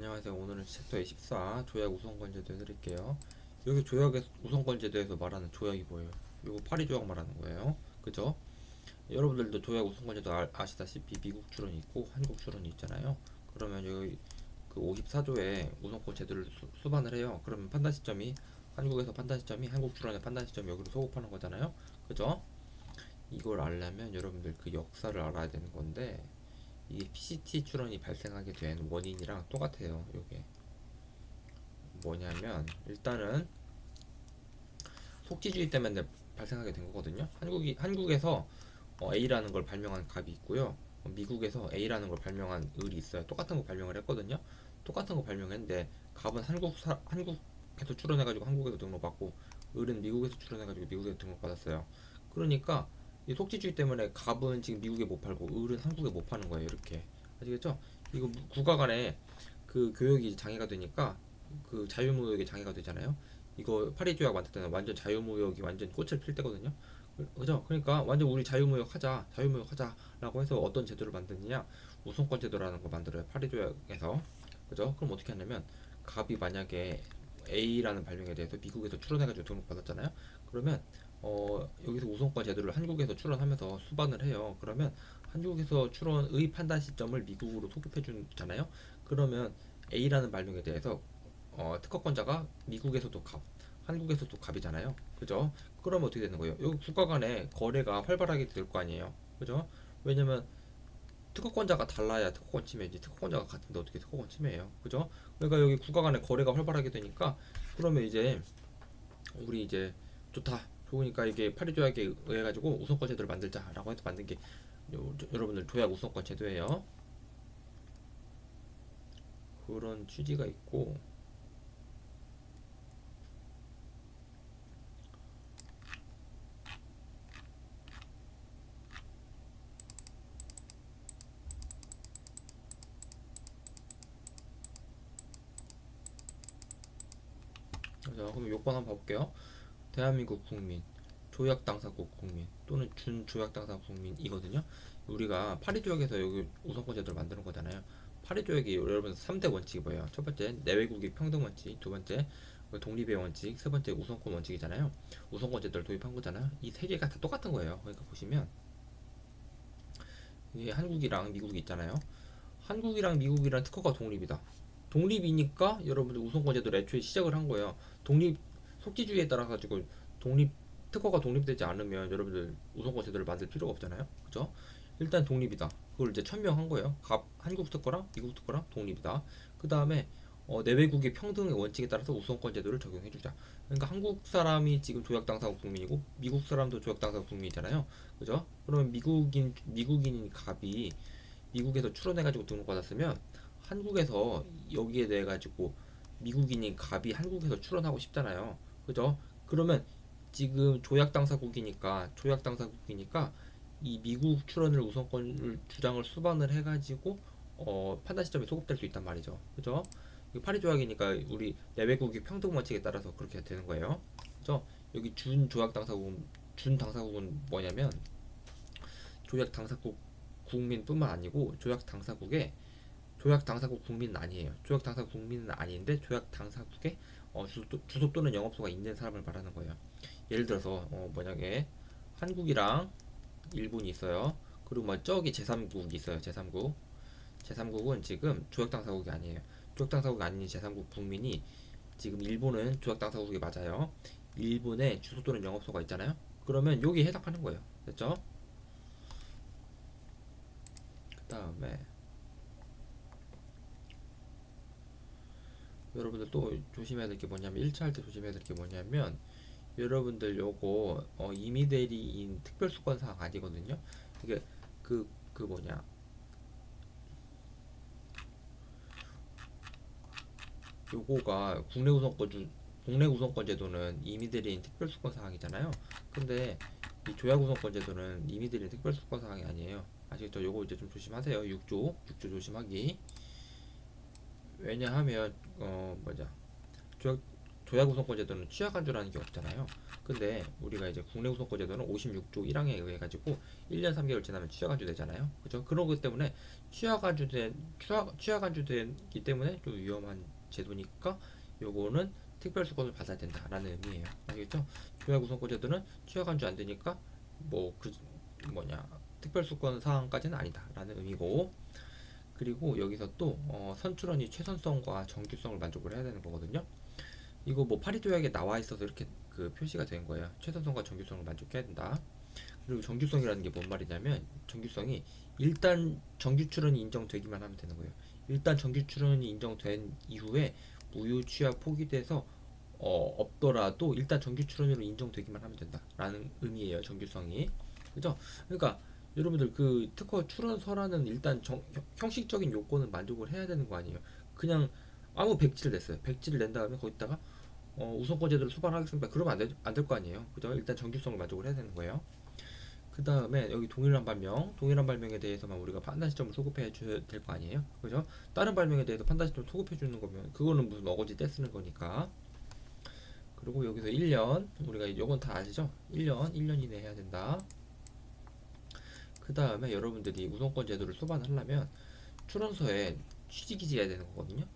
안녕하세요. 오늘은 챕터 24 조약 우선권 제도 해드릴게요. 여기 조약의 우선권 제도에서 말하는 조약이 뭐예요? 이거 파리 조약 말하는 거예요. 그죠? 여러분들도 조약 우선권 제도 아시다시피 미국 출원이 있고 한국 출원이 있잖아요. 그러면 여기 그 54조에 우선권 제도를 수반을 해요. 그러면 판단 시점이 한국에서 판단 시점이 한국 출원의 판단 시점이 여기로 소급하는 거잖아요. 그죠? 이걸 알려면 여러분들 그 역사를 알아야 되는 건데 이게 PCT 출원이 발생하게 된 원인이랑 똑같아요. 이게 뭐냐면 일단은 속지주의 때문에 발생하게 된 거거든요. 한국에서 A라는 걸 발명한 갑이 있고요. 미국에서 A라는 걸 발명한 을이 있어요. 똑같은 거 발명을 했거든요. 똑같은 거 발명했는데 갑은 한국에서 출원해가지고 한국에서 등록받고 을은 미국에서 출원해가지고 미국에서 등록받았어요. 그러니까 이 속지주의 때문에 갑은 지금 미국에 못 팔고 을은 한국에 못 파는 거예요. 이렇게 아시겠죠? 이거 국가 간에 그 교역이 장애가 되니까 그 자유무역이 장애가 되잖아요. 이거 파리 조약 만들 때는 완전 자유무역이 완전 꽃을 필 때거든요. 그죠? 그러니까 완전 우리 자유무역 하자라고 해서 어떤 제도를 만드느냐, 우선권 제도라는 거 만들어요. 파리 조약에서. 그죠? 그럼 어떻게 하냐면 갑이 만약에 A라는 발명에 대해서 미국에서 출원해가지고 등록받았잖아요. 그러면 여기서 우선권 제도를 한국에서 출원하면서 수반을 해요. 그러면 한국에서 출원의 판단 시점을 미국으로 소급해 주잖아요. 그러면 A라는 발명에 대해서 특허권자가 미국에서도 갑, 한국에서도 갑이잖아요. 그죠? 그러면 어떻게 되는 거예요? 여기 국가 간에 거래가 활발하게 될 거 아니에요. 그죠? 왜냐면 특허권자가 달라야 특허권 침해지. 특허권자가 같은데 어떻게 특허권 침해예요? 그죠? 그러니까 여기 국가 간에 거래가 활발하게 되니까 그러면 이제 우리 이제 좋다. 좋으니까 이게 파리 조약에 의해 가지고 우선권 제도를 만들자라고 해서 만든 게 여러분들 조약 우선권 제도예요. 그런 취지가 있고 자, 그럼 요건 한번 봐볼게요. 대한민국 국민, 조약 당사국 국민 또는 준조약 당사 국민이거든요. 우리가 파리 조약에서 여기 우선권 제도를 만드는 거잖아요. 파리 조약이 여러분 3대 원칙이 뭐예요? 첫 번째 내외국익 평등 원칙, 두 번째 독립의 원칙, 세 번째 우선권 원칙이잖아요. 우선권 제도를 도입한 거잖아요. 이 세 개가 다 똑같은 거예요. 그러니까 보시면 이게 한국이랑 미국이 있잖아요. 한국이랑 미국이랑 특허가 독립이다. 독립이니까 여러분들 우선권 제도를 애초에 시작을 한 거예요. 독립 속지주의에 따라 가지고 독립 특허가 독립되지 않으면 여러분들 우선권 제도를 만들 필요가 없잖아요. 그죠? 일단 독립이다. 그걸 이제 천명한 거예요. 한국 특허랑 미국 특허랑 독립이다. 그 다음에 내외국의 평등의 원칙에 따라서 우선권 제도를 적용해주자. 그러니까 한국 사람이 지금 조약 당사국 국민이고 미국 사람도 조약 당사국 국민이잖아요. 그죠? 그러면 미국인 갑이 미국에서 출원해가지고 등록받았으면 한국에서 여기에 대해 가지고 미국인인 갑이 한국에서 출원하고 싶잖아요. 그죠? 그러면 지금 조약 당사국이니까 이 미국 출원을 우선권을 주장을 수반을 해가지고 판단 시점에 소급될 수 있단 말이죠. 그죠? 파리 조약이니까 우리 내외국의 평등 원칙에 따라서 그렇게 되는 거예요. 그죠? 여기 준 당사국은 뭐냐면 조약 당사국 국민뿐만 아니고 조약 당사국 국민은 아니에요. 조약 당사국 국민은 아닌데 조약 당사국에 주소 또는 영업소가 있는 사람을 말하는 거예요. 예를 들어서 만약에 한국이랑 일본이 있어요. 그리고 뭐 저기 제3국이 있어요. 제3국은 지금 조약 당사국이 아니에요. 조약 당사국이 아닌 제3국 국민이 지금 일본은 조약 당사국이 맞아요. 일본에 주소 또는 영업소가 있잖아요. 그러면 여기 해당하는 거예요. 됐죠? 그 다음에 여러분들 또 조심해야 될 게 뭐냐면 1차 할 때 조심해야 될 게 뭐냐면 여러분들 요거 임의 대리인 특별수권 사항 아니거든요. 이게 그 뭐냐 요거가 국내 우선권 제도는 임의 대리인 특별수권 사항이잖아요. 근데 이 조약 우선권 제도는 임의 대리인 특별수권 사항이 아니에요. 아시겠죠? 요거 이제 좀 조심하세요. 6조 조심하기. 왜냐하면 조약 조약 우선권 제도는 취약 안주라는 게 없잖아요. 근데 우리가 이제 국내 우선권 제도는 56조 1항에 의해 가지고 1년 3개월 지나면 취약 안주 되잖아요. 그죠? 그러기 때문에 취약 안주 되기 때문에 좀 위험한 제도니까 요거는 특별수권을 받아야 된다라는 의미예요. 알겠죠? 조약 우선권 제도는 취약 안주 안 되니까 뭐 그 뭐냐 특별수권 사항까지는 아니다라는 의미고, 그리고 여기서 또 선출원이 최선성과 정규성을 만족을 해야 되는 거거든요. 이거 뭐 파리 조약에 나와 있어서 이렇게 그 표시가 된 거예요. 최선성과 정규성을 만족해야 된다. 그리고 정규성이라는 게 뭔 말이냐면, 정규성이 일단 정규 출원이 인정되기만 하면 되는 거예요. 일단 정규 출원이 인정된 이후에 무효 취약 포기돼서 없더라도 일단 정규 출원으로 인정되기만 하면 된다라는 의미예요. 정규성이. 그죠? 그러니까 여러분들 그 특허 출원서라는 일단 형식적인 요건은 만족을 해야 되는 거 아니에요. 그냥 아무 백지를 냈어요. 백지를 낸 다음에 거기다가 우선권 제도를 수반하겠습니다. 그러면 안 될 거 아니에요. 그죠? 일단 정규성을 만족을 해야 되는 거예요. 그 다음에 여기 동일한 발명에 대해서만 우리가 판단 시점을 소급해 줘야 될 거 아니에요. 그죠? 다른 발명에 대해서 판단 시점 소급해 주는 거면 그거는 무슨 어거지 떼쓰는 거니까. 그리고 여기서 1년, 우리가 이건 다 아시죠? 1년 이내 해야 된다. 그 다음에 여러분들이 우선권 제도를 수반하려면 출원서에 취지 기재해야 되는 거거든요.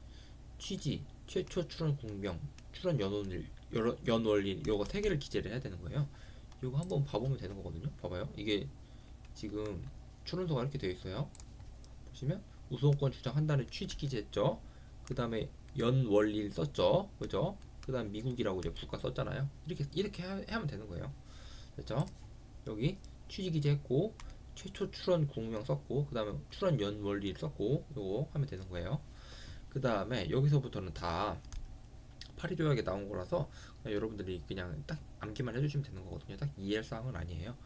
취지, 최초 출원 공명, 출원 연원일 요거 세 개를 기재를 해야 되는 거예요. 이거 한번 봐보면 되는 거거든요. 봐봐요. 이게 지금 출원서가 이렇게 되어 있어요. 보시면 우선권 주장한다는 취지 기재했죠. 그 다음에 연월일 썼죠. 그죠? 그 다음 미국이라고 이제 국가 썼잖아요. 이렇게 하면 되는 거예요. 됐죠? 여기 취지 기재했고 최초 출원 공명 썼고, 그 다음에 출원 연월일 썼고, 요거 하면 되는 거예요. 그 다음에 여기서부터는 다 파리 조약에 나온 거라서 그냥 여러분들이 그냥 딱 암기만 해주시면 되는 거거든요. 딱 이해할 사항은 아니에요.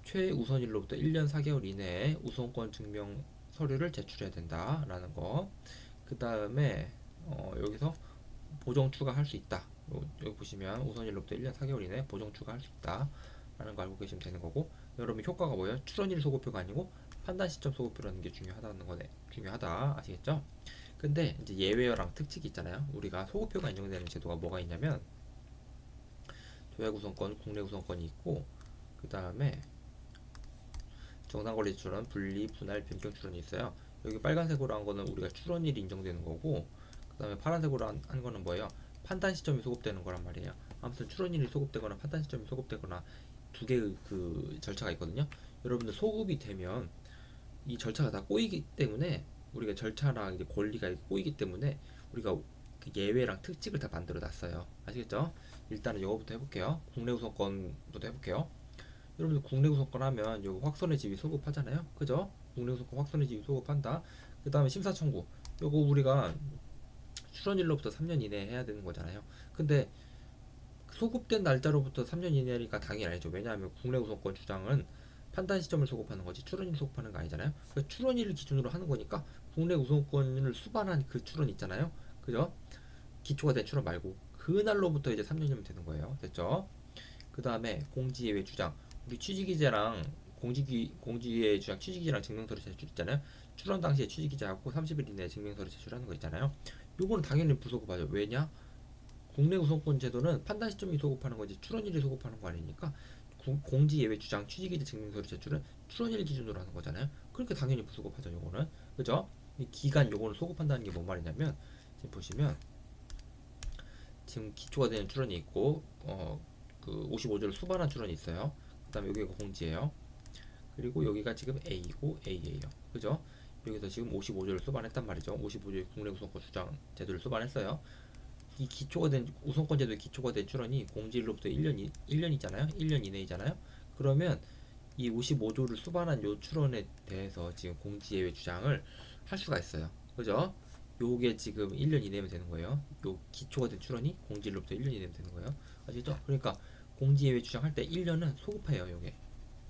최우선일로부터 1년 4개월 이내에 우선권 증명 서류를 제출해야 된다라는 거. 그 다음에 여기서 보정 추가할 수 있다. 여기 보시면 우선일로부터 1년 4개월 이내에 보정 추가할 수 있다 라는 거 알고 계시면 되는 거고, 여러분 효과가 뭐예요? 출원일 소급표가 아니고 판단 시점 소급표라는 게 중요하다는 거네. 중요하다 아시겠죠? 근데 이제 예외어랑 특칙이 있잖아요. 우리가 소급표가 인정되는 제도가 뭐가 있냐면 조약 우선권, 국내 우선권이 있고, 그 다음에 정당 권리 출원, 분리, 분할, 변경 출원이 있어요. 여기 빨간색으로 한 거는 우리가 출원일이 인정되는 거고, 그 다음에 파란색으로 한 거는 뭐예요? 판단 시점이 소급되는 거란 말이에요. 아무튼 출원일이 소급되거나 판단 시점이 소급되거나 두 개의 그 절차가 있거든요. 여러분들 소급이 되면 이 절차가 다 꼬이기 때문에, 우리가 절차랑 이제 권리가 꼬이기 때문에 우리가 그 예외랑 특칙을 다 만들어 놨어요. 아시겠죠? 일단은 이거부터 해볼게요. 국내 우선권부터 해볼게요. 여러분들 국내 우선권 하면 요 확선의 지위 소급하잖아요. 그죠? 국내 우선권 확선의 지위 소급한다. 그 다음에 심사 청구. 요거 우리가 출원일로부터 3년 이내에 해야 되는 거잖아요. 근데 소급된 날짜로부터 3년 이내니까 당연히 아니죠. 왜냐하면 국내 우선권 주장은 판단 시점을 소급하는 거지 출원일 소급하는 거 아니잖아요. 그러니까 출원일을 기준으로 하는 거니까 국내 우선권을 수반한 그 출원 있잖아요. 그죠? 기초가 된 출원 말고 그날로부터 이제 3년이면 되는 거예요. 됐죠? 그 다음에 공지예외 주장. 우리 취지기재랑 공지예외 주장 취지기재랑 증명서를 제출했잖아요. 출원 당시에 취지기재하고 30일 이내에 증명서를 제출하는 거 있잖아요. 요거는 당연히 부소급하죠. 왜냐? 국내 우선권 제도는 판단 시점이 소급하는 거지 출원일이 소급하는 거 아니니까, 공지 예외 주장 취지기재 증명서를 제출은 출원일 기준으로 하는 거잖아요. 그러니까 당연히 부소급하죠. 요거는. 그죠? 이 기간 요거는 소급한다는 게 뭔 말이냐면, 지금 보시면 지금 기초가 되는 출원이 있고 그 55조를 수반한 출원이 있어요. 그 다음에 여기가 공지예요. 그리고 여기가 지금 A이고 A예요. 그죠? 여기서 지금 55조를 수반했단 말이죠. 55조의 국내 우선권 주장 제도를 수반했어요. 이 기초가 된 우선권 제도의 기초가 된 출원이 공지일로부터 1년이잖아요. 1년 이내이잖아요. 그러면 이 55조를 수반한 요 출원에 대해서 지금 공지예외 주장을 할 수가 있어요. 그죠? 요게 지금 1년 이내면 되는 거예요. 요 기초가 된 출원이 공지일로부터 1년 이내면 되는 거예요. 아시겠죠? 그러니까 공지예외 주장할 때 1년은 소급해요. 요게.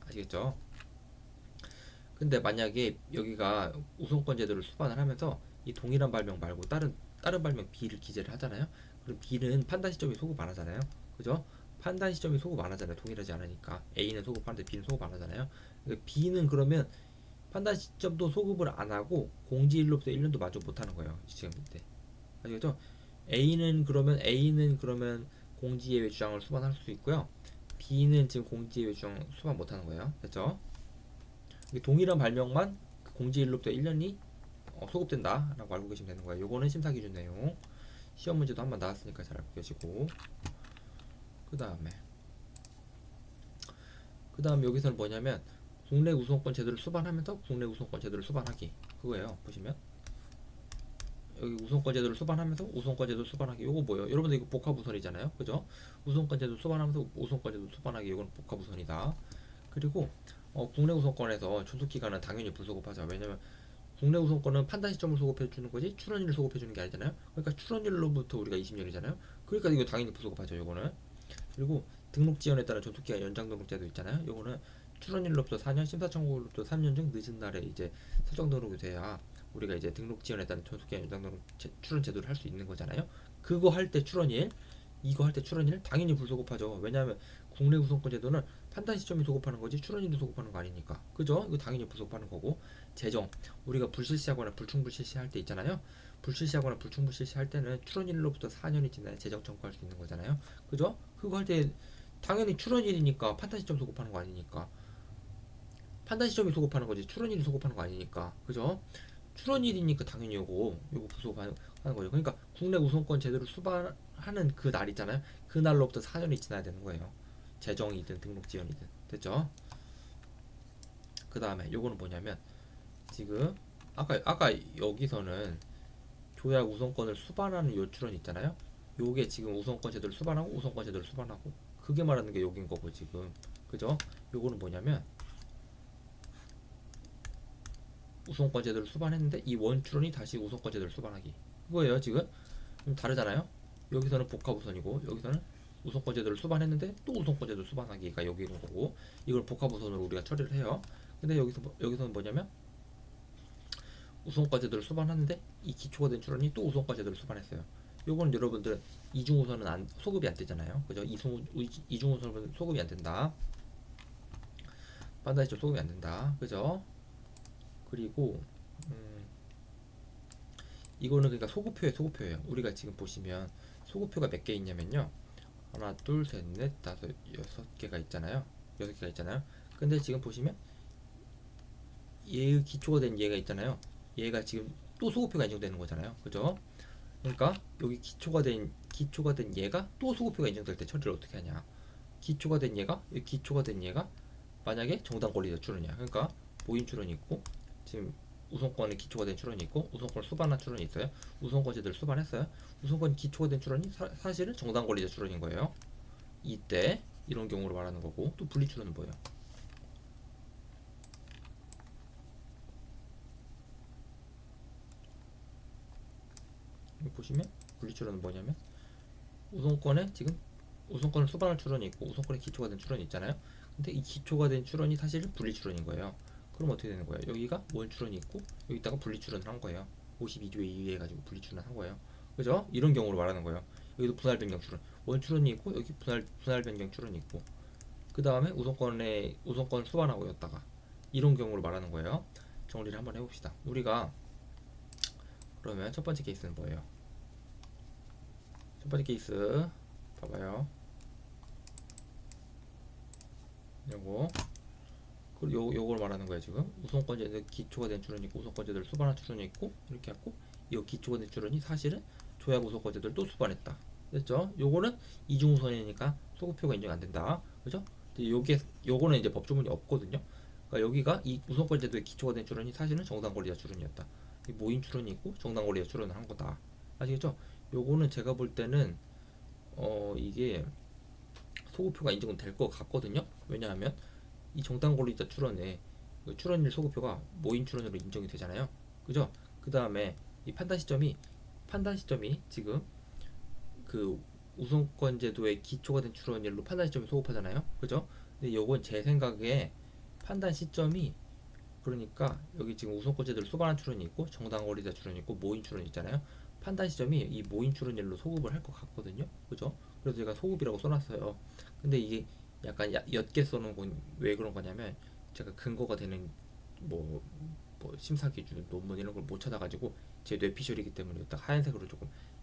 아시겠죠? 근데 만약에 여기가 우선권 제도를 수반을 하면서 이 동일한 발명 말고 다른 발명 B를 기재를 하잖아요. 그럼 B는 판단 시점이 소급 안 하잖아요. 그죠? 판단 시점이 소급 안 하잖아요. 동일하지 않으니까. A는 소급하는데 B는 소급 안 하잖아요. 그러니까 B는 그러면 판단 시점도 소급을 안 하고 공지일로부터 1년도 만족 못 하는 거예요. 지금 이때. 아시겠죠? A는 그러면 공지예외 주장을 수반할 수 있고요. B는 지금 공지예외 주장 수반 못하는 거예요. 됐죠? 동일한 발명만 그 공지일로부터 1년이 소급된다라고 알고 계시면 되는 거예요. 요거는 심사 기준 내용. 시험 문제도 한번 나왔으니까 잘 알고 계시고. 그 다음 여기서는 뭐냐면 국내 우선권 제도를 수반하면서 국내 우선권 제도를 수반하기, 그거예요. 보시면 여기 우선권 제도를 수반하면서 우선권 제도 수반하기, 요거 뭐예요? 여러분들 이거 복합 우선이잖아요, 그죠? 우선권 제도 수반하면서 우선권 제도 수반하기, 이건 복합 우선이다. 그리고 국내 우선권에서 존속 기간은 당연히 불소급하죠. 왜냐면 국내 우선권은 판단 시점을 소급해 주는 거지 출원일을 소급해 주는 게 아니잖아요. 그러니까 출원일로부터 우리가 20년이잖아요. 그러니까 이거 당연히 불소급하죠, 요거는. 그리고 등록 지연에 따른 존속 기간 연장 등록제도 있잖아요. 요거는 출원일로부터 4년, 심사 청구로부터 3년 중 늦은 날에 이제 설정 등록이 돼야 우리가 이제 등록 지연에 따른 존속 기간 연장 등록 출원 제도를 할 수 있는 거잖아요. 그거 할 때 출원일, 이거 할 때 출원일 당연히 불소급하죠. 왜냐하면 국내 우선권 제도는 판단 시점이 소급하는 거지 출원일이 소급하는 거 아니니까. 그죠? 이거 당연히 불소급하는 거고. 재정, 우리가 불실시하거나 불충분 실시할 때 있잖아요. 불실시하거나 불충분 실시할 때는 출원일로부터 4년이 지나야 재정 청구할 수 있는 거잖아요. 그죠? 그거 할 때 당연히 출원일이니까 판단 시점 소급하는 거 아니니까. 판단 시점이 소급하는 거지 출원일이 소급하는 거 아니니까. 그죠? 출원일이니까 당연히 요거 불소급하는 거죠. 그러니까 국내 우선권 제대로 수반하는 그 날 있잖아요. 그 날로부터 4년이 지나야 되는 거예요. 재정이든 등록 지연이든. 됐죠? 그 다음에 요거는 뭐냐면 지금 아까 여기서는 조약 우선권을 수반하는 요 출원 있잖아요. 요게 지금 우선권 제도를 수반하고 우선권 제도를 수반하고, 그게 말하는 게 여긴 거고 지금. 그죠? 요거는 뭐냐면 우선권 제도를 수반했는데 이 원출원이 다시 우선권 제도를 수반하기, 그거예요. 지금 좀 다르잖아요. 여기서는 복합 우선이고 여기서는 우선권 제도를 수반했는데 또 우선권 제도를 수반하기가 여기 있는 거고, 이걸 복합 우선으로 우리가 처리를 해요. 근데 여기서는 뭐냐면 우선권 제도를 수반하는데 이 기초가 된 출원이 또 우선권 제도를 수반했어요. 요건 여러분들 이중 우선은 소급이 안 되잖아요. 그죠? 이중 우선은 소급이 안 된다. 판단시점 소급이 안 된다. 그죠? 그리고 이거는 그러니까 소급표예요. 우리가 지금 보시면 소급표가 몇 개 있냐면요. 하나, 둘, 셋, 넷, 다섯, 6개가 있잖아요. 6개가 있잖아요. 근데 지금 보시면 얘의 기초가 된 얘가 있잖아요. 얘가 지금 또 소급표가 인정되는 거잖아요. 그죠? 그러니까 여기 기초가 된 얘가 또 소급표가 인정될 때 처리를 어떻게 하냐? 기초가 된 얘가 만약에 정당 권리자 출원이야. 그러니까 모임 출원이 있고 지금 우선권에 기초가 된 출원이 있고 우선권을 수반한 출원이 있어요. 우선권 제도를 수반했어요. 우선권 기초가 된 출원이 사실은 정당 권리자 출원인 거예요. 이때 이런 경우로 말하는 거고, 또 분리 출원은 뭐예요? 여기 보시면 분리 출원은 뭐냐면 우선권에 지금 우선권을 수반할 출원이 있고 우선권에 기초가 된 출원이 있잖아요. 근데 이 기초가 된 출원이 사실은 분리 출원인 거예요. 그럼 어떻게 되는 거예요? 여기가 원 출원이 있고 여기다가 분리 출원을 한 거예요. 52조에 의해 가지고 분리 출원을 한 거예요. 그죠? 이런 경우로 말하는 거예요. 여기도 분할 변경 출원, 원 출원이 있고 여기 분할 변경 출원이 있고, 그 다음에 우선권을 수반하고 였다가 이런 경우로 말하는 거예요. 정리를 한번 해봅시다. 우리가 그러면 첫 번째 케이스는 뭐예요? 첫 번째 케이스 봐봐요. 요걸 말하는 거예요. 지금 우선권제도 기초가 된 출원이 있고 우선권제도를 수반한 출원이 있고 이렇게 했고, 이 기초가 된 출원이 사실은 조약 우선권제도를 또 수반했다. 됐죠? 요거는 이중우선이니까 소급표가 인정 안 된다. 그죠? 요거는 이제 법조문이 없거든요. 그러니까 여기가 이 우선권제도의 기초가 된 출원이 사실은 정당 권리자 출원이었다. 이 모임 출원이 있고 정당 권리자 출원을 한 거다. 아시겠죠? 요거는 제가 볼 때는 이게 소급표가 인정은 될 것 같거든요. 왜냐하면 이 정당 권리자 출원에 그 출원일 소급표가 모임 출원으로 인정이 되잖아요. 그죠? 그 다음에 이 판단 시점이 지금 그 우선권 제도의 기초가 된 출원일로 판단 시점이 소급하잖아요. 그죠? 근데 요건 제 생각에 판단 시점이, 그러니까 여기 지금 우선권 제도를 수반한 출원이 있고 정당 권리자 출원이 있고 모임 출원이 있잖아요. 판단 시점이 이 모임 출원일로 소급을 할 것 같거든요. 그죠? 그래서 제가 소급이라고 써놨어요. 근데 이게 약간 옅게 써놓은 건 왜 그런 거냐면 제가 근거가 되는 뭐 심사 기준 논문 이런 걸 못 찾아가지고 제 뇌피셜이기 때문에 딱 하얀색으로 조금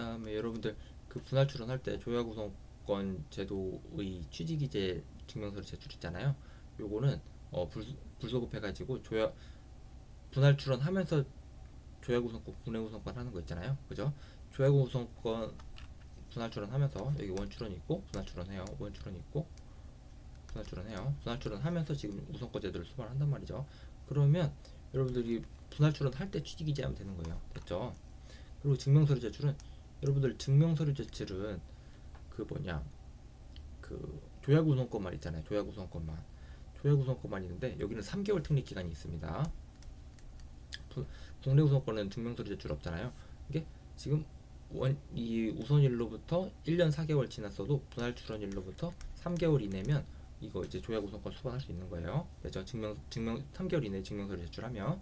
그다음에 여러분들 그 분할 출원할 때 조약구성권 제도의 취지기재 증명서를 제출했잖아요. 요거는 불소급해가지고 분할 출원하면서 조약구성권, 분해구성권 하는 거 있잖아요. 그죠? 조약구성권 분할 출원하면서 여기 원 출원이 있고 분할 출원해요. 원 출원이 있고 분할 출원해요. 분할 출원하면서 지금 우선권 제도를 수반한단 말이죠. 그러면 여러분들이 분할 출원할 때 취지기재하면 되는 거예요. 됐죠? 그리고 증명서류 제출은 여러분들 증명서류 제출은 그 뭐냐 그 조약우선권만 있잖아요. 조약우선권만 있는데 여기는 3개월 특例 기간이 있습니다. 국내 우선권은 증명서류 제출 없잖아요. 이게 지금 이 우선일로부터 1년 4개월 지났어도 분할 출원일로부터 3개월 이내면 이거 이제 조약 우선권 수반할 수 있는 거예요. 그죠? 증명 3개월 이내 증명서류 제출하면.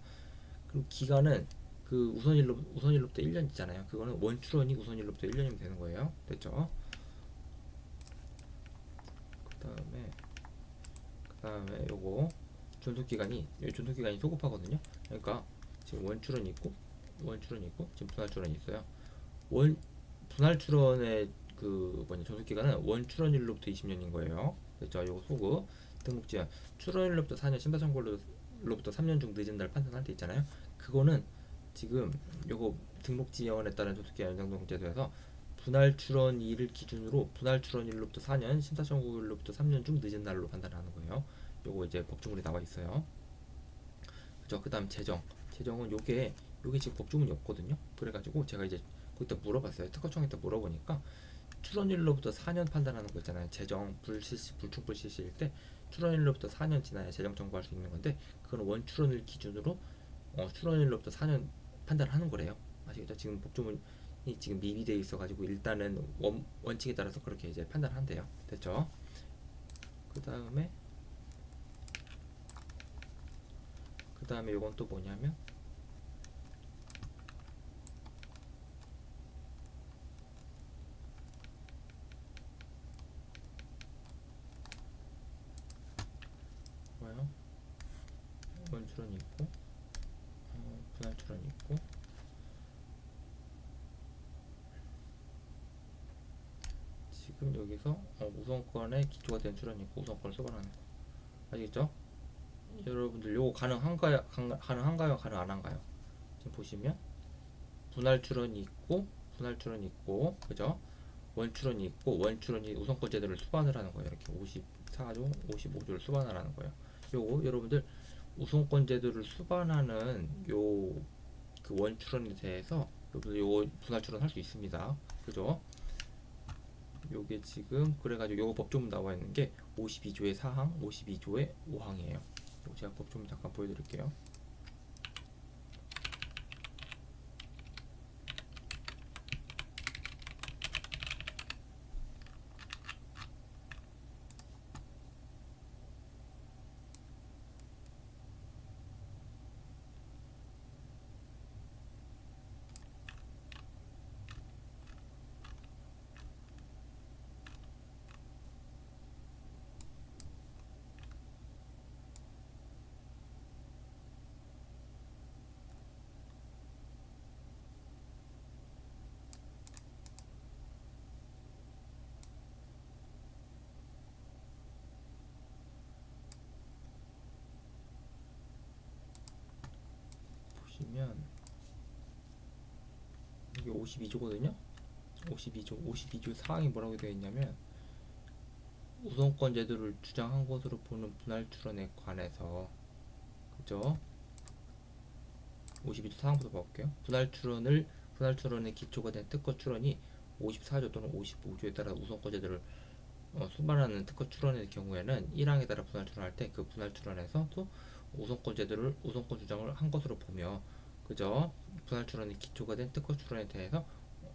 그리고 기간은 그 우선일로부터 1년 있잖아요. 그거는 원출원이 우선일로부터 1년이면 되는 거예요. 됐죠? 그다음에 요거 존속기간이 소급하거든요. 그러니까 지금 원출원이 있고 지금 분할 출원이 있어요. 분할 출원의 그 존속기간은 원출원일로부터 20년인 거예요. 됐죠? 요거 소급 등록지연 출원일로부터 4년 심사청구일로부터 3년 중 늦은 날 판단할 때 있잖아요. 그거는 지금 요거 등록지연에 따른 존속기간 연장등록제도에서 분할 출원일을 기준으로 분할 출원일로부터 4년 심사청구일로부터 3년 중 늦은 날로 판단하는 거예요. 요거 이제 법조문이 나와 있어요. 그죠? 그다음 재정은 요게 지금 법조문이 없거든요. 그래가지고 제가 이제 거기다 물어봤어요. 특허청에다 물어보니까 출원일로부터 4년 판단하는 거 있잖아요. 재정 불충분 실시일 때 출원일로부터 4년 지나야 재정 청구할 수 있는 건데 그건 원출원일 기준으로 출원일로부터 4년 판단하는 거래요. 아시겠죠? 지금 법조문이 지금 미비되어 있어가지고 일단은 원칙에 따라서 그렇게 이제 판단한대요. 됐죠? 그 다음에 요건 또 뭐냐면 뭐요? 원출원이 있고 분할 출원이 있고 지금 여기서 우선권에 기초가 된 출원이 있고 우선권을 수반하는 거 아시겠죠? 여러분들 요거 가능한가요? 가능 안 한가요? 지금 보시면 분할 출원이 있고 그죠? 원출원이 있고 원출원이 우선권 제도를 수반을 하는 거예요. 이렇게 54조, 55조를 수반을 하는 거예요. 요거 여러분들 우선권 제도를 수반하는 요 그 원출원에 대해서 여러분들 요거 분할 출원 할 수 있습니다. 그죠? 요게 지금 그래가지고 요거 법조문 나와 있는 게 52조의 4항, 52조의 5항이에요. 제가 법조문 잠깐 보여드릴게요. 보시면 이게 52조거든요. 52조 사항이 뭐라고 되어 있냐면 우선권 제도를 주장한 것으로 보는 분할 출원에 관해서 그죠? 52조 사항부터 봐볼게요. 분할 출원의 기초가 된 특허 출원이 54조 또는 55조에 따라 우선권 제도를 수반하는 특허 출원의 경우에는 1항에 따라 분할 출원할 때 그 분할 출원에서도 우선 주장을 한 것으로 보며 그죠? 분할 출원의 기초가 된 특허 출원에 대해서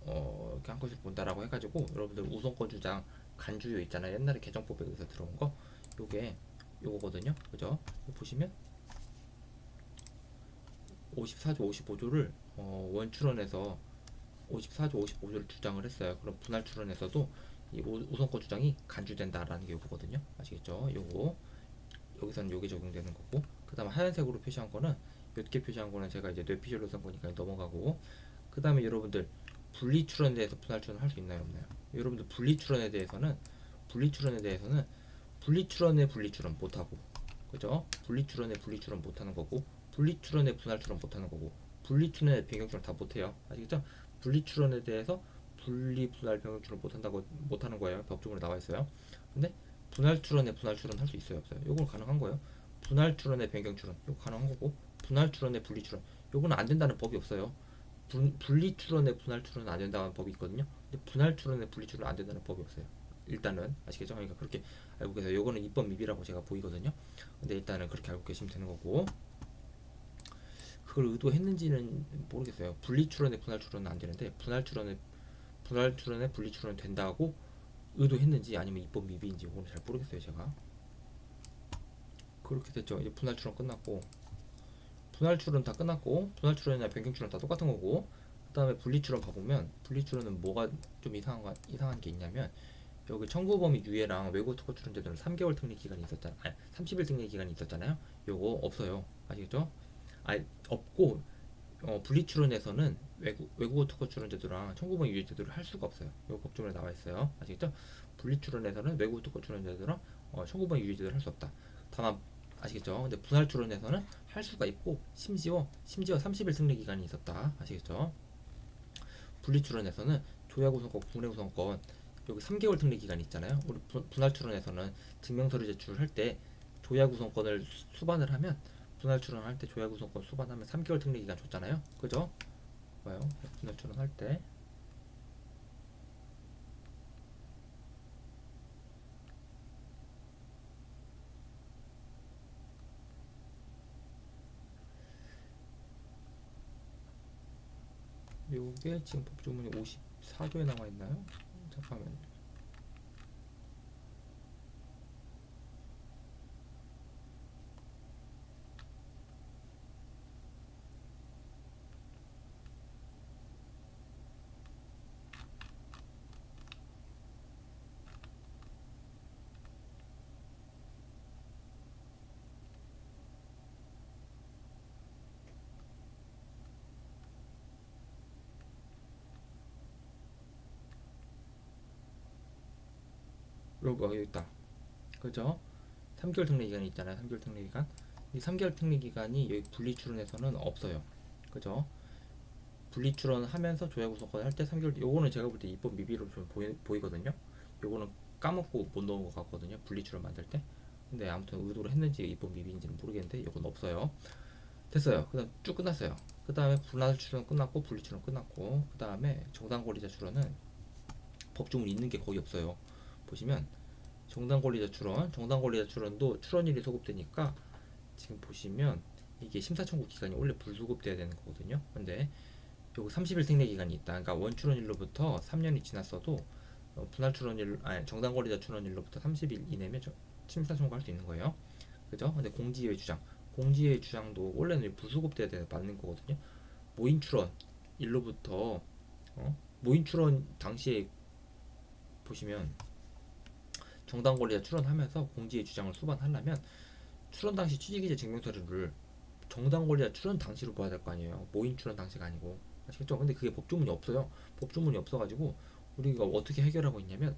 이렇게 한 것으로 본다라고 해가지고 여러분들 우선권 주장 간주요 있잖아요. 옛날에 개정법에 의해서 들어온 거 요거거든요. 그죠? 보시면 54조 55조를 원출원에서 54조 55조를 주장을 했어요. 그럼 분할 출원에서도 이 우선권 주장이 간주된다라는 게 요거거든요. 아시겠죠? 요거 여기서는 요게 적용되는 거고 그 다음에 하얀색으로 표시한 거는 몇 개 표시한 거는 제가 이제 뇌피셜로 쓴 거니까 넘어가고 그 다음에 여러분들 분리 출원에 대해서 분할 출원 할 수 있나요, 없나요? 여러분들 분리 출원에 대해서는 분리 출원에 분리 출원 못 하고, 그죠? 분리 출원에 분리 출원 못 하는 거고, 분리 출원에 분할 출원 못 하는 거고, 분리 출원에 변경 출원 다 못 해요. 아시겠죠? 분리 출원에 대해서 분리 분할 변경 출원 못 한다고 못 하는 거예요. 법적으로 나와 있어요. 근데 분할 출원에 분할 출원 할 수 있어요, 없어요? 요건 가능한 거예요. 분할 출원에 변경 출원 요거 가능한 거고, 분할 출원에 분리 출원 요거는 안 된다는 법이 없어요. 분리 출원에 분할 출원은 안 된다는 법이 있거든요. 근데 분할 출원에 분리 출원 안 된다는 법이 없어요. 일단은 아시겠죠? 그러니까 그렇게 알고 계세요. 요거는 입법 미비라고 제가 보이거든요. 근데 일단은 그렇게 알고 계시면 되는 거고, 그걸 의도했는지는 모르겠어요. 분리 출원에 분할 출원은 안 되는데 분할 출원에 분리 출원은 된다고 의도했는지 아니면 입법 미비인지 이거는 잘 모르겠어요. 제가 그렇게 됐죠. 이제 분할 출원 끝났고, 분할 출원 다 끝났고, 분할 출원이나 변경 출원 다 똑같은 거고, 그 다음에 분리 출원 봐보면, 분리 출원은 뭐가 좀 이상한 게 있냐면, 여기 청구 범위 유예랑 외국 특허 출원 제도는 3개월 특례 기간이 있었잖아요. 아니, 30일 특례 기간이 있었잖아요. 요거 없어요. 아시겠죠? 아니, 없고, 분리 출원에서는 외국어 특허 출원 제도랑 청구 범위 유예 제도를 할 수가 없어요. 요거 법조문에 나와 있어요. 아시겠죠? 분리 출원에서는 외국어 특허 출원 제도랑 청구 범위 유예 제도를 할 수 없다. 다만 아시겠죠? 근데 분할 출원에서는 할 수가 있고, 심지어 30일 특례 기간이 있었다. 아시겠죠? 분리 출원에서는 조약우선권, 국내우선권 여기 3개월 특례 기간이 있잖아요. 우리 분할 출원에서는 증명서류 제출할 때 조약우선권을 수반을 하면, 분할 출원할 때 조약우선권 수반하면 3개월 특례 기간 줬잖아요. 그죠? 봐요. 분할 출원할 때 요게 지금 법조문이 54조에 나와 있나요? 잠깐만요. 여기 있다. 그죠? 3개월 특례 기간이 있잖아요. 3개월 특례 기간. 이 3개월 특례 기간이 여기 분리 출원에서는 없어요. 그죠? 분리 출원하면서 조약 우선권 할 때 3개월, 요거는 제가 볼 때 입법 미비로 좀 보이거든요. 요거는 까먹고 못 넣은 것 같거든요. 분리 출원 만들 때. 근데 아무튼 의도로 했는지 입법 미비인지는 모르겠는데 요건 없어요. 됐어요. 그다음 쭉 끝났어요. 그 다음에 분할 출원 끝났고, 분리 출원 끝났고, 그 다음에 정당 권리자 출원은 법조문 있는 게 거의 없어요. 보시면 정당 권리자 출원도 출원일이 소급되니까, 지금 보시면 이게 심사 청구 기간이 원래 불소급돼야 되는 거거든요. 근데 여기 30일 특례 기간이 있다. 그러니까 원출원일로부터 3년이 지났어도 분할 출원일, 아니 정당 권리자 출원일로부터 30일 이내면 심사 청구할 수 있는 거예요. 그죠? 근데 공지의 주장도 원래는 불소급돼야 되는 맞는 거거든요. 모인 출원 일로부터 모인 출원 당시에 보시면 정당 권리자 출원하면서 공지의 주장을 수반하려면 출원 당시 취직이자 증명서류를 정당 권리자 출원 당시로 봐야 될 거 아니에요. 모인 출원 당시가 아니고. 아시겠죠? 근데 그게 법조문이 없어요. 법조문이 없어가지고 우리가 어떻게 해결하고 있냐면,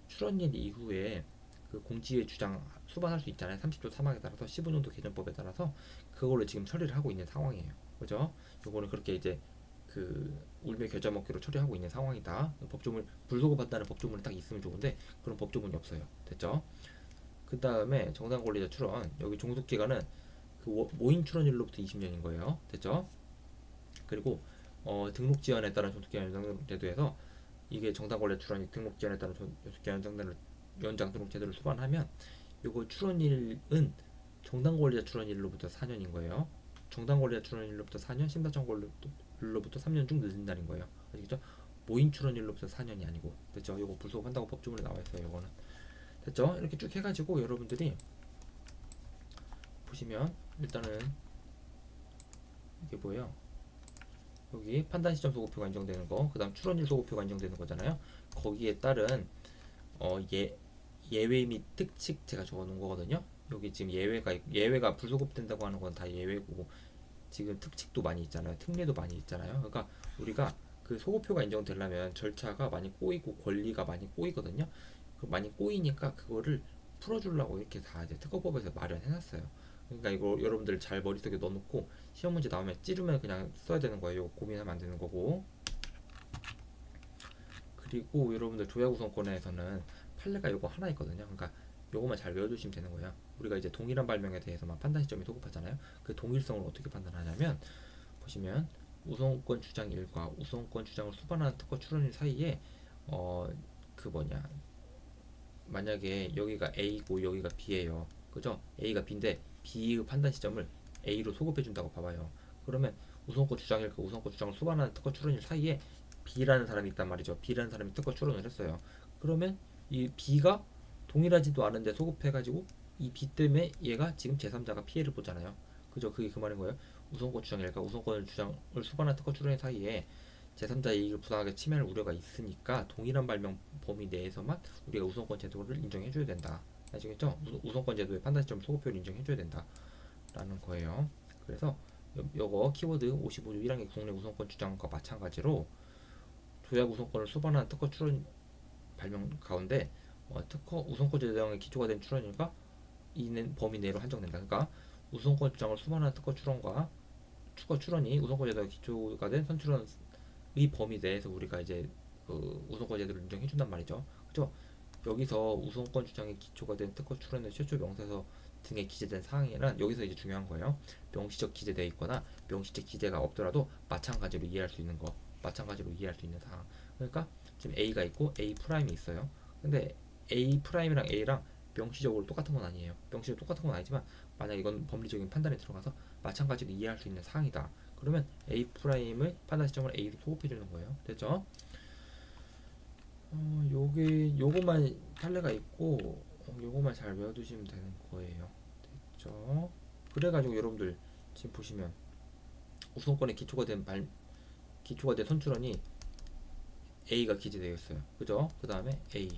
출원일 이후에 그 공지의 주장 수반할 수 있잖아요. 30조 3항에 따라서 15년도 개정법에 따라서 그걸로 지금 처리를 하고 있는 상황이에요. 그죠? 요거는 그렇게 이제 그 울며 겨자 먹기로 처리하고 있는 상황이다. 법조문 불소급한다는 법조문이 딱 있으면 좋은데 그런 법조문이 없어요. 됐죠? 그 다음에 정당 권리자 출원, 여기 종속 기간은 그 모인 출원일로부터 20년인 거예요. 됐죠? 그리고 등록 지연에 따른 종속 기간 연장 제도에서 이게 정당 권리자 출원이 등록 지연에 따른 종속 기간 연장 등록 제도를 수반하면, 요거 출원일은 정당 권리자 출원일로부터 4년인 거예요. 정당 권리자 출원일로부터 4년, 심사 청구일로부터 3년 중 늦는다는 거예요. 아시겠죠? 모인 출원일로부터 4년이 아니고. 됐죠? 요거 불소급한다고 법조문에 나와 있어요. 요거는. 됐죠? 이렇게 쭉 해가지고 여러분들이 보시면 일단은 이게 뭐예요? 여기 판단 시점 소급표가 인정되는 거, 그 다음 출원일 소급표가 인정되는 거잖아요. 거기에 따른 예외 및 특칙 제가 적어 놓은 거거든요. 여기 지금 예외가 불소급된다고 하는 건 다 예외고, 지금 특칙도 많이 있잖아요. 특례도 많이 있잖아요. 그러니까 우리가 그 소급표가 인정되려면 절차가 많이 꼬이고 권리가 많이 꼬이거든요. 그 많이 꼬이니까 그거를 풀어주려고 이렇게 다 이제 특허법에서 마련해놨어요. 그러니까 이거 여러분들 잘 머릿속에 넣어놓고 시험 문제 나오면 찌르면 그냥 써야 되는 거예요. 이거 고민하면 안 되는 거고. 그리고 여러분들 조약우선권에서는 판례가 요거 하나 있거든요. 그러니까 요거만 잘 외워두시면 되는 거예요. 우리가 이제 동일한 발명에 대해서만 판단 시점이 소급하잖아요. 그 동일성을 어떻게 판단하냐면 보시면 우선권 주장 1과 우선권 주장을 수반하는 특허 출원인 사이에 그 뭐냐 만약에 여기가 A고 여기가 B예요. 그죠? A가 B인데 B의 판단 시점을 A로 소급해 준다고 봐봐요. 그러면 우선권 주장 1과 우선권 주장을 수반하는 특허 출원인 사이에 B라는 사람이 있단 말이죠. B라는 사람이 특허 출원을 했어요. 그러면 이 B가 동일하지도 않은데 소급해가지고 이 B 때문에 얘가 지금 제3자가 피해를 보잖아요. 그죠? 그게 그 말인 거예요. 우선권 주장 1과 우선권 주장을 수반한 특허 출원인 사이에 제3자의 이익을 부당하게 침해할 우려가 있으니까 동일한 발명 범위 내에서만 우리가 우선권 제도를 인정해줘야 된다. 아시겠죠? 우선권 제도의 판단 시점 소급표를 인정해줘야 된다. 라는 거예요. 그래서 요거 키워드 55조 1항의 국내 우선권 주장과 마찬가지로 조약 우선권을 수반하는 특허 출원 발명 가운데 특허 우선권 제도의 기초가 된 출원일과 이는 범위 내로 한정된다. 그러니까 우선권 주장을 수반하는 특허 출원과 특허 출원이 우선권 제도의 기초가 된 선출원의 범위 내에서 우리가 이제 그 우선권 제도를 인정해 준단 말이죠. 그죠? 여기서 우선권 주장의 기초가 된 특허 출원의 최초 명세서 등에 기재된 사항이란 여기서 이제 중요한 거예요. 명시적 기재되어 있거나 명시적 기재가 없더라도 마찬가지로 이해할 수 있는 거, 마찬가지로 이해할 수 있는 사항. 그러니까 지금 A가 있고 A 프라임이 있어요. 근데 A 프라임이랑 A랑 명시적으로 똑같은 건 아니에요. 명시적으로 똑같은 건 아니지만 만약 이건 법리적인 판단에 들어가서 마찬가지로 이해할 수 있는 사항이다. 그러면 A 프라임의 판단 시점을 A로 소급해 주는 거예요. 됐죠? 요거만 판례가 있고 요거만 잘 외워두시면 되는 거예요. 됐죠? 그래가지고 여러분들 지금 보시면 우선권의 기초가 된 선출원이 A가 기재되어 있어요. 그죠? 그 다음에 A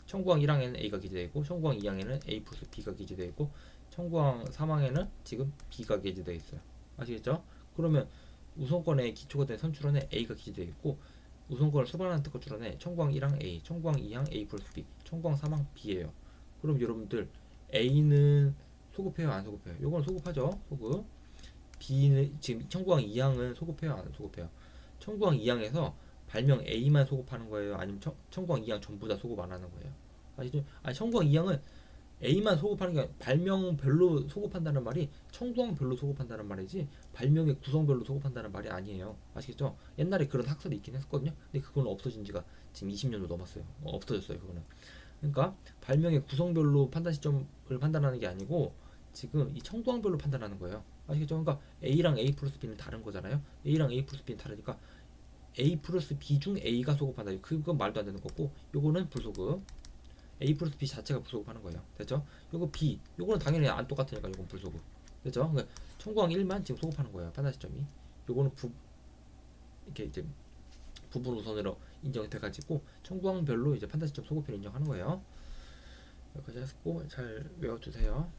청구항 1항에는 A가 기재되어 있고 청구항 2항에는 A 플러스 B가 기재되어 있고 청구항 3항에는 지금 B가 기재되어 있어요. 아시겠죠? 그러면 우선권의 기초가 된 선출원에 A가 기재되어 있고 우선권을 수반하는 특허 출원에 청구항 1항 A, 청구항 2항 A 플러스 B, 청구항 3항 B예요. 그럼 여러분들 A는 소급해요, 안 소급해요? 요건 소급하죠. 소급. B는 지금 청구항 2항은 소급해요, 안 소급해요? 청구항 2항에서 발명 A만 소급하는 거예요, 아니면 청구항 2항 전부 다 소급 안 하는 거예요? 아시죠? 아니 청구항 2항은 A만 소급하는 게 아니라 발명별로 소급한다는 말이 청구항별로 소급한다는 말이지 발명의 구성별로 소급한다는 말이 아니에요. 아시겠죠? 옛날에 그런 학설이 있긴 했었거든요. 근데 그건 없어진 지가 지금 20년도 넘었어요. 없어졌어요. 그거는. 그러니까 발명의 구성별로 판단 시점을 판단하는 게 아니고 지금 이 청구항별로 판단하는 거예요. 아시겠죠? 그러니까 A랑 A 플러스 B는 다른 거잖아요. A랑 A 플러스 B는 다르니까 A 플러스 B 중 A가 소급한다. 그건 말도 안 되는 거고 요거는 불소급. A 플러스 B 자체가 불소급하는 거예요. 됐죠? 요거 B, 요거는 당연히 안 똑같으니까 요건 불소급. 됐죠? 그러니까 청구항 1만 지금 소급하는 거예요. 판단 시점이. 요거는 이렇게 이제 부분 우선으로 인정이 돼가지고 청구항별로 이제 판단 시점 소급표를 인정하는 거예요. 여기까지 했고 잘 외워주세요.